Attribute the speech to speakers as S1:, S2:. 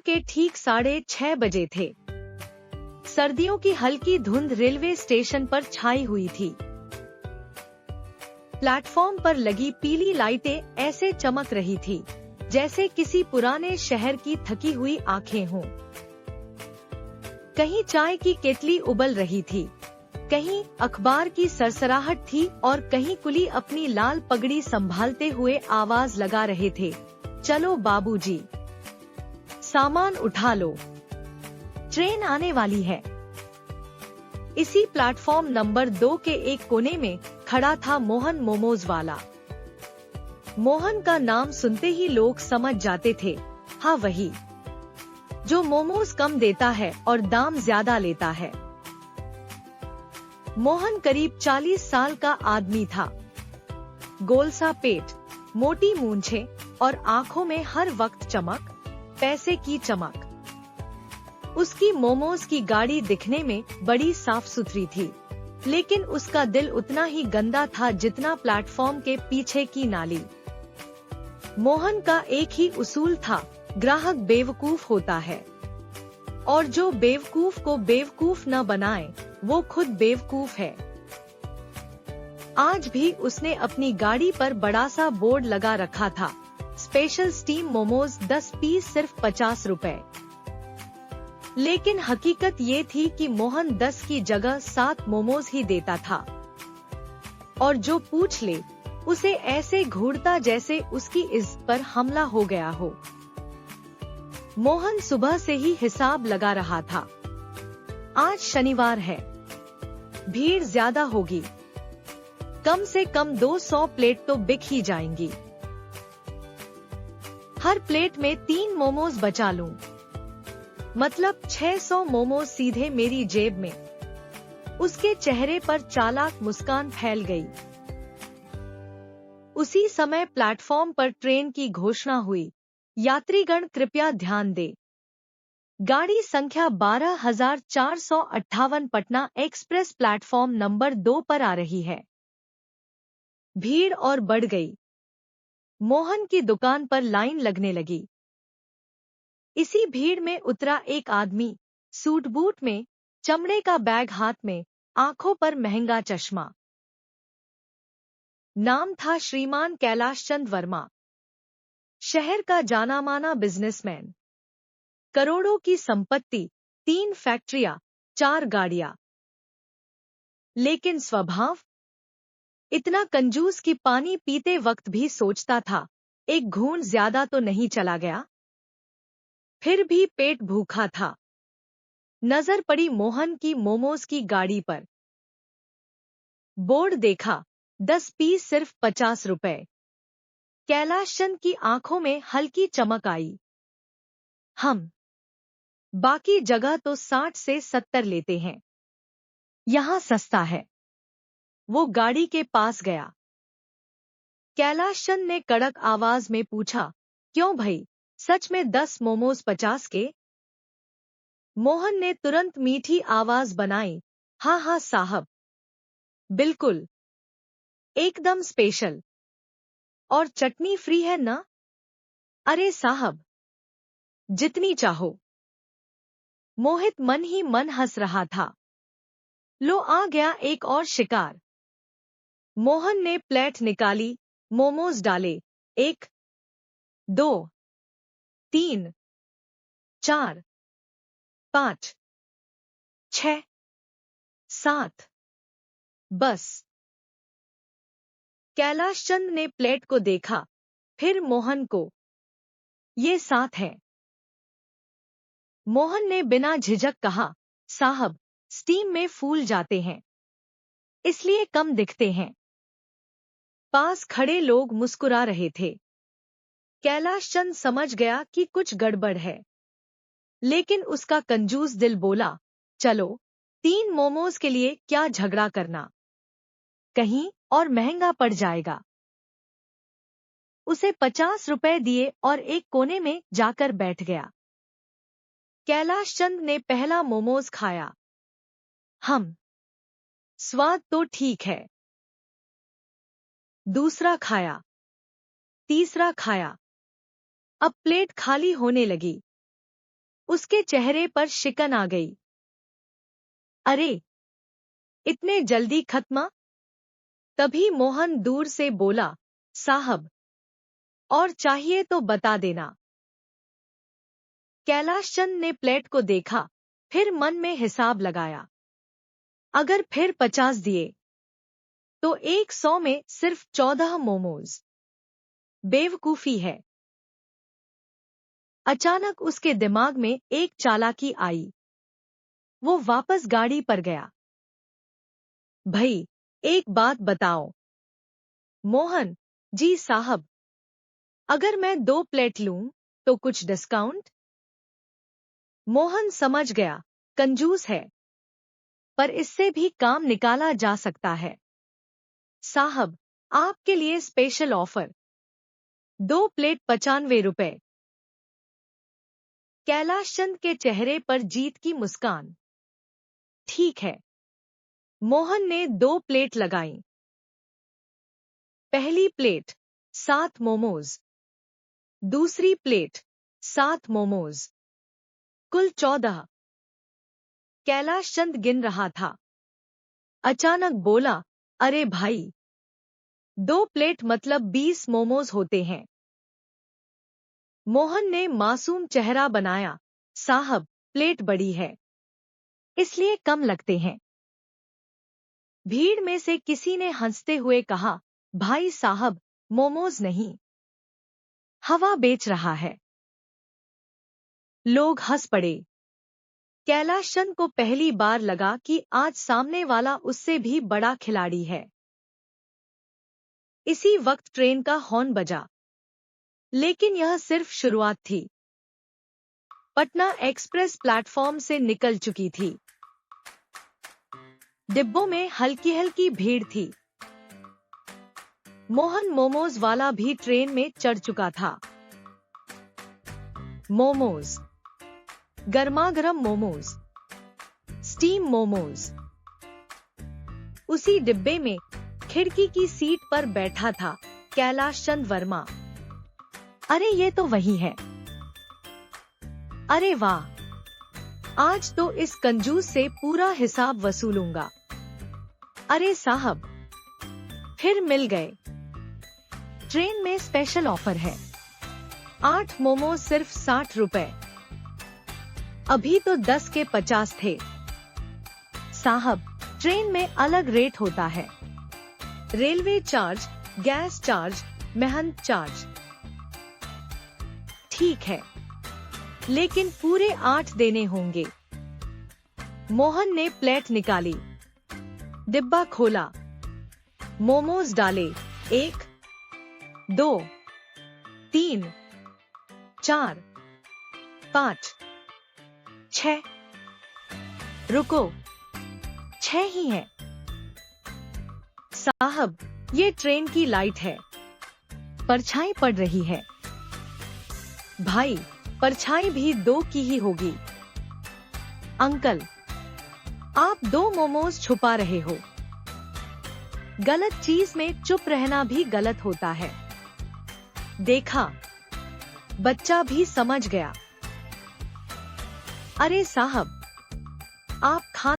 S1: के ठीक 6:30 बजे थे। सर्दियों की हल्की धुंध रेलवे स्टेशन पर छाई हुई थी। प्लेटफॉर्म पर लगी पीली लाइटें ऐसे चमक रही थी जैसे किसी पुराने शहर की थकी हुई आंखें हों। कहीं चाय की केतली उबल रही थी, कहीं अखबार की सरसराहट थी और कहीं कुली अपनी लाल पगड़ी संभालते हुए आवाज लगा रहे थे, चलो बाबूजी, सामान उठा लो, ट्रेन आने वाली है। इसी प्लेटफॉर्म नंबर 2 के एक कोने में खड़ा था मोहन, मोमोज वाला। मोहन का नाम सुनते ही लोग समझ जाते थे, हाँ वही, जो मोमोज कम देता है और दाम ज्यादा लेता है। मोहन करीब 40 साल का आदमी था। गोलसा पेट, मोटी मूंछें और आंखों में हर वक्त चमक, पैसे की चमक। उसकी मोमोज की गाड़ी दिखने में बड़ी साफ सुथरी थी, लेकिन उसका दिल उतना ही गंदा था जितना प्लेटफॉर्म के पीछे की नाली। मोहन का एक ही उसूल था, ग्राहक बेवकूफ होता है, और जो बेवकूफ को बेवकूफ न बनाए वो खुद बेवकूफ है। आज भी उसने अपनी गाड़ी पर बड़ा सा बोर्ड लगा रखा था, स्पेशल स्टीम मोमोज 10 पीस सिर्फ 50 रुपए। लेकिन हकीकत ये थी कि मोहन 10 की जगह 7 मोमोज ही देता था, और जो पूछ ले उसे ऐसे घूरता जैसे उसकी इज्जत पर हमला हो गया हो। मोहन सुबह से ही हिसाब लगा रहा था। आज शनिवार है, भीड़ ज्यादा होगी, कम से कम 200 प्लेट तो बिक ही जाएंगी। हर प्लेट में 3 मोमोज बचा लूं, मतलब 600 मोमोज सीधे मेरी जेब में। उसके चेहरे पर चालाक मुस्कान फैल गई। उसी समय प्लेटफॉर्म पर ट्रेन की घोषणा हुई, यात्रीगण कृपया ध्यान दें, गाड़ी संख्या 12,458 पटना एक्सप्रेस प्लेटफॉर्म नंबर 2 पर आ रही है। भीड़ और बढ़ गई। मोहन की दुकान पर लाइन लगने लगी। इसी भीड़ में उतरा एक आदमी, सूट बूट में, चमड़े का बैग हाथ में, आंखों पर महंगा चश्मा। नाम था श्रीमान कैलाश चंद वर्मा। शहर का जाना माना बिजनेसमैन, करोड़ों की संपत्ति, 3 फैक्ट्रियां, 4 गाड़ियां। लेकिन स्वभाव इतना कंजूस कि पानी पीते वक्त भी सोचता था, एक घूंट ज्यादा तो नहीं चला गया। फिर भी पेट भूखा था। नजर पड़ी मोहन की मोमोज की गाड़ी पर। बोर्ड देखा, 10 पीस सिर्फ 50 रुपए। कैलाश चंद की आंखों में हल्की चमक आई। हम बाकी जगह तो 60 से 70 लेते हैं, यहाँ सस्ता है। वो गाड़ी के पास गया। कैलाश चंद ने कड़क आवाज में पूछा, क्यों भाई, सच में 10 मोमोज 50 के? मोहन ने तुरंत मीठी आवाज बनाई, हाँ हाँ साहब, बिल्कुल, एकदम स्पेशल। और चटनी फ्री है ना? अरे साहब, जितनी चाहो। मोहित मन ही मन हंस रहा था। लो आ गया एक और शिकार। मोहन ने प्लेट निकाली, मोमोज डाले, 1, 2, 3, 4, 5, 6, 7, बस। कैलाश चंद ने प्लेट को देखा, फिर मोहन को। ये 7 है। मोहन ने बिना झिझक कहा, साहब, स्टीम में फूल जाते हैं, इसलिए कम दिखते हैं। पास खड़े लोग मुस्कुरा रहे थे। कैलाश चंद समझ गया कि कुछ गड़बड़ है, लेकिन उसका कंजूस दिल बोला, चलो, 3 मोमोज के लिए क्या झगड़ा करना, कहीं और महंगा पड़ जाएगा। उसे 50 रुपए दिए और एक कोने में जाकर बैठ गया। कैलाश चंद ने पहला मोमोज खाया। स्वाद तो ठीक है। दूसरा खाया, तीसरा खाया। अब प्लेट खाली होने लगी। उसके चेहरे पर शिकन आ गई। अरे, इतने जल्दी खत्म? तभी मोहन दूर से बोला, साहब, और चाहिए तो बता देना। कैलाश चंद ने प्लेट को देखा, फिर मन में हिसाब लगाया। अगर फिर 50 दिए तो 100 में सिर्फ 14 मोमोज। बेवकूफी है। अचानक उसके दिमाग में एक चालाकी आई। वो वापस गाड़ी पर गया। भई, एक बात बताओ। मोहन, जी साहब, अगर मैं 2 प्लेट लूं तो कुछ डिस्काउंट? मोहन समझ गया, कंजूस है, पर इससे भी काम निकाला जा सकता है। साहब, आपके लिए स्पेशल ऑफर, 2 प्लेट 95 रुपए। कैलाश चंद के चेहरे पर जीत की मुस्कान। ठीक है। मोहन ने 2 प्लेट लगाई। पहली प्लेट 7 मोमोज, दूसरी प्लेट 7 मोमोज, कुल 14। कैलाश चंद गिन रहा था। अचानक बोला, अरे भाई, 2 प्लेट मतलब 20 मोमोज होते हैं। मोहन ने मासूम चेहरा बनाया, साहब, प्लेट बड़ी है, इसलिए कम लगते हैं। भीड़ में से किसी ने हंसते हुए कहा, भाई साहब, मोमोज नहीं, हवा बेच रहा है। लोग हंस पड़े। कैलाश चंद को पहली बार लगा कि आज सामने वाला उससे भी बड़ा खिलाड़ी है। इसी वक्त ट्रेन का हॉर्न बजा। लेकिन यह सिर्फ शुरुआत थी। पटना एक्सप्रेस प्लेटफॉर्म से निकल चुकी थी। डिब्बों में हल्की हल्की भीड़ थी। मोहन मोमोज वाला भी ट्रेन में चढ़ चुका था। मोमोज, गर्मागरम मोमोज, स्टीम मोमोज। उसी डिब्बे में खिड़की की सीट पर बैठा था कैलाश चंद वर्मा। अरे ये तो वही है। अरे वाह, आज तो इस कंजूस से पूरा हिसाब वसूलूंगा। अरे साहब, फिर मिल गए। ट्रेन में स्पेशल ऑफर है, 8 मोमो सिर्फ 60 रुपए। अभी तो 10 के 50 थे। साहब, ट्रेन में अलग रेट होता है, रेलवे चार्ज, गैस चार्ज, मेहनत चार्ज। ठीक है, लेकिन पूरे 8 देने होंगे। मोहन ने प्लेट निकाली, डिब्बा खोला, मोमोज डाले, 1, 2, 3, 4, 5, 6। रुको, 6 ही है। साहब, ये ट्रेन की लाइट है, परछाई पड़ रही है। भाई, परछाई भी 2 की ही होगी। अंकल, आप 2 मोमोज छुपा रहे हो। गलत चीज में चुप रहना भी गलत होता है। देखा, बच्चा भी समझ गया। अरे साहब, आप खा